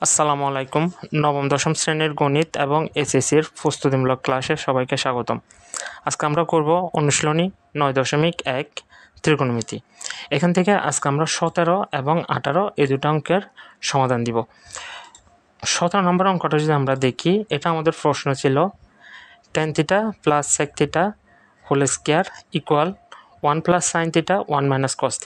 আসসালামু আলাইকুম। নবম দশম শ্রেণীর গণিত এবং এসএসসির প্রস্তুতিমূলক ক্লাসে সবাইকে স্বাগতম। আজকে আমরা করব অনুশীলনী 9.1 ত্রিকোণমিতি। এখান থেকে আজকে আমরা 17 এবং 18 এই দুটো অঙ্কের সমাধান দিব। 17 নম্বর অঙ্কটা যদি আমরা দেখি, এটা আমাদের প্রশ্ন ছিল tan θ plus sec θ whole square equal 1 plus sine θ 1 minus cos θ।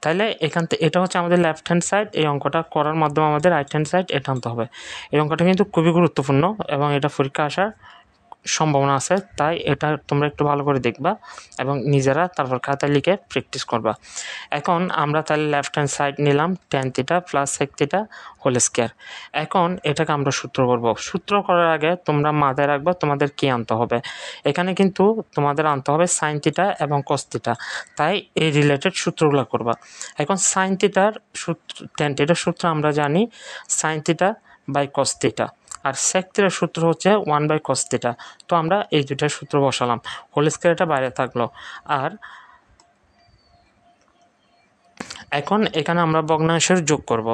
তাহলে এখান থেকে এটা হচ্ছে আমাদের লেফট হ্যান্ড সাইড। এই অঙ্কটা করার মাধ্যমে আমাদের রাইট হ্যান্ড সাইড এটা আনতে হবে। এই অঙ্কটা কিন্তু খুবই গুরুত্বপূর্ণ এবং এটা পরীক্ষা আসার সম্ভাবনা আছে, তাই এটা তোমরা একটু ভালো করে দেখবা এবং নিজেরা তারপর খাতায় লিখে প্র্যাকটিস করবা। এখন আমরা তাহলে লেফট হ্যান্ড সাইড নিলাম tan θ plus sec θ whole square. এখন এটাকে আমরা সূত্র করব। সূত্র করার আগে তোমরা মাথায় রাখবা তোমাদের কি আনতে হবে। এখানে কিন্তু তোমাদের আনতে হবে সাইন θ এবং কস θ, তাই এই রিলেটেড সূত্রগুলো করবা। এখন সাইন θর সূত্র, tan θ সূত্র আমরা জানি সাইন θ বাই কস θ, আর sec θ সূত্র হচ্ছে 1 বাই cos θ। তো আমরা এই দুটার সূত্র বসালাম, হোল স্কোয়ারটা বাইরে থাকলো। আর এখন এখানে আমরা ভগ্নাংশের যোগ করব।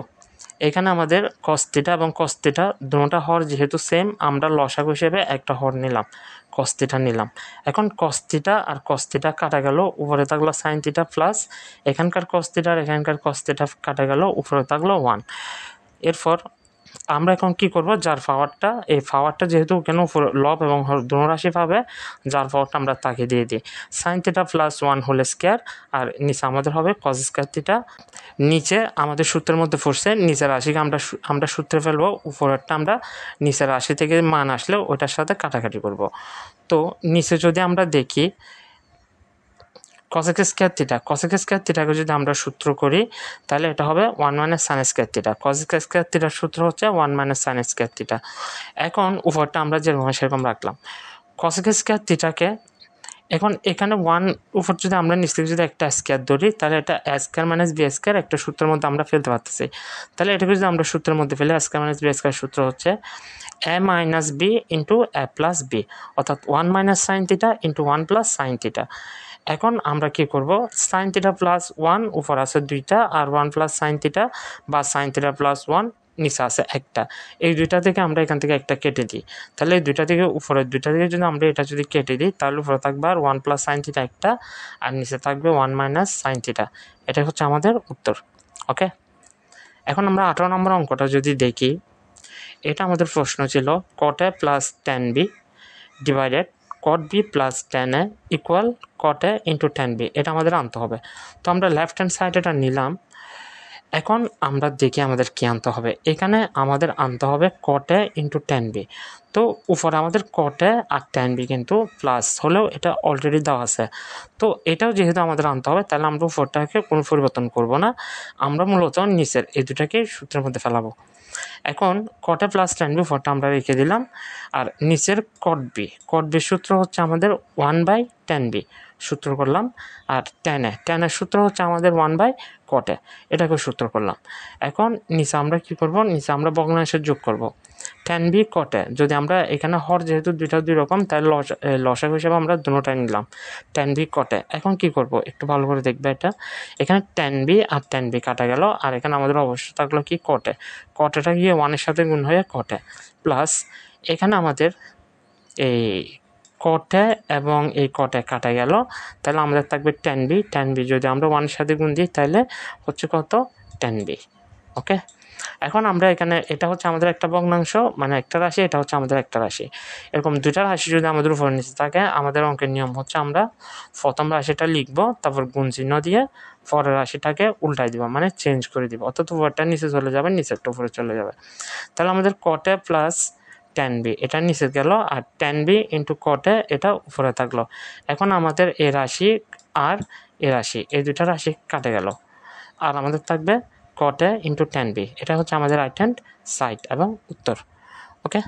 এখানে আমাদের cos θ এবং cos θ দুটোটা হর যেহেতু সেম, আমরা লসাগু হিসেবে একটা হর নিলাম, cos θ নিলাম। এখন cos θ আর cos θ কাটা গেল, উপরে থাকলো sin θ প্লাস এখানকার cos θ আর এখানকার cos θ কাটা গেল, উপরে থাকলো 1। এরপর আমরা এখন কি করব, যার পাওয়ারটা, এই পাওয়ারটা যেহেতু কেন লব এবং দুটো রাশি পাবে, যার পাওয়ারটা আমরা তাকে দিয়ে দিই। সাইন θ প্লাস 1 হোল স্কোয়ার, আর নিচে আমাদের হবে কস স্কোয়ার θ। নিচে আমাদের সূত্রের মধ্যে পড়ছে নিচের রাশিকে আমরা সূত্রে ফেলবো, উপরেরটা আমরা নিচের রাশি থেকে মান আসলে ওইটার সাথে কাটাকাটি করব। তো নিচে যদি আমরা দেখি cosec স্কয়ার θ, cosec স্কয়ার θকে যদি আমরা সূত্র করি তাহলে এটা হবে 1 minus sin square θ। cosec square θর সূত্র হচ্ছে 1 মাইনাস sin স্কয়ার θ। এখন উপরটা আমরা যেরকম সেরকম রাখলাম। cosec স্কয়ার θকে এখন এখানে 1 উপর যদি আমরা নিচ থেকে যদি একটা স্কয়ার ধরি, তাহলে এটা a square minus b square একটা সূত্রের মধ্যে আমরা ফেলতে পারতেছি। তাহলে এটাকে যদি আমরা সূত্রের মধ্যে ফেলি, a square minus b square সূত্র হচ্ছে a মাইনাস b into a plus b, অর্থাৎ 1 minus sine θ into 1 plus sine θ। এখন আমরা কি করব, সাইন θ প্লাস 1 উপর আছে 2টা, আর 1 প্লাস সাইন θ বা সাইন θ প্লাস 1 নিচে আছে একটা। এই দুইটা থেকে আমরা এখান থেকে একটা কেটে দিই, তাহলে এই দুইটা থেকে উপরের দুইটা থেকে যদি আমরা এটা যদি কেটে দিই, তাহলে উপরে থাকবে আর 1 প্লাস সাইন θ একটা, আর নিচে থাকবে 1 মাইনাস সাইন θ। এটা হচ্ছে আমাদের উত্তর। ওকে, এখন আমরা 18 নম্বর অঙ্কটা যদি দেখি, এটা আমাদের প্রশ্ন ছিল cot a plus tan b divided cot b plus tan a equal cot a into tan b। এটা আমাদের আনতে হবে। তো আমরা লেফট হ্যান্ড সাইড এটা নিলাম। এখন আমরা দেখি আমাদের কি আনতে হবে। এখানে আমাদের আনতে হবে cot a into tan b। তো উপরে আমাদের cot a আর tan b কিন্তু প্লাস হলেও এটা অলরেডি দেওয়া আছে, তো এটাও যেহেতু আমাদের আনতে হবে, তাহলে আমরা উপরটাকে কোনো পরিবর্তন করব না, আমরা মূলত নিচের এই দুটাকে সূত্রের মধ্যে ফেলাবো। এখন cot a plus tan b উপরটা আমরা রেখে দিলাম, আর নিচের cot b সূত্র হচ্ছে আমাদের 1 বাই tan b সূত্র করলাম, আর tan a সূত্র হচ্ছে আমাদের 1 বাই cot a, এটাকে সূত্র করলাম। এখন নিচে আমরা কি করব, নিচে আমরা ভগ্নাংশের যোগ করব। tan b cot a, যদি আমরা এখানে হর যেহেতু দুইটা দুই রকম, তাই লসাগু হিসেবে আমরা দুটোটাই নিলাম, tan b cot a। এখন কি করব, একটু ভালো করে দেখবে। এটা এখানে tan b আর tan b কাটা গেল, আর এখানে আমাদের অবশ্যই থাকলো কি cot a। cot a গিয়ে 1 এর সাথে গুণ হয়ে cot a প্লাস এখানে আমাদের এই cot a এবং এই cot a কাটা গেল, তাহলে আমাদের থাকবে tan b যদি আমরা 1 এর সাথে গুণ দিই তাহলে হচ্ছে কত, tan b। ওকে, এখন আমরা এখানে এটা হচ্ছে আমাদের একটা ভগ্নাংশ, মানে একটা রাশি, এটা হচ্ছে আমাদের একটা রাশি। এরকম দুইটা রাশি যদি আমাদের উপর নিচে থাকে, আমাদের অঙ্কের নিয়ম হচ্ছে আমরা প্রথম রাশিটা লিখবো, তারপর গুণ চিহ্ন দিয়ে পরের রাশিটাকে উল্টাই দিব, মানে চেঞ্জ করে দিব, অর্থাৎ উপরটা নিচে চলে যাবে, নিচেরটা উপরে চলে যাবে। তাহলে আমাদের cot a plus tan b এটা নিচে গেল, আর tan b into cot a এটা উপরে থাকলো। এখন আমাদের এই রাশি আর এই রাশি, এই দুইটা রাশি কাটে গেল, আর আমাদের থাকবে cot a into tan b। এটা হচ্ছে আমাদের রাইট হ্যান্ড সাইড এবং উত্তর। ওকে।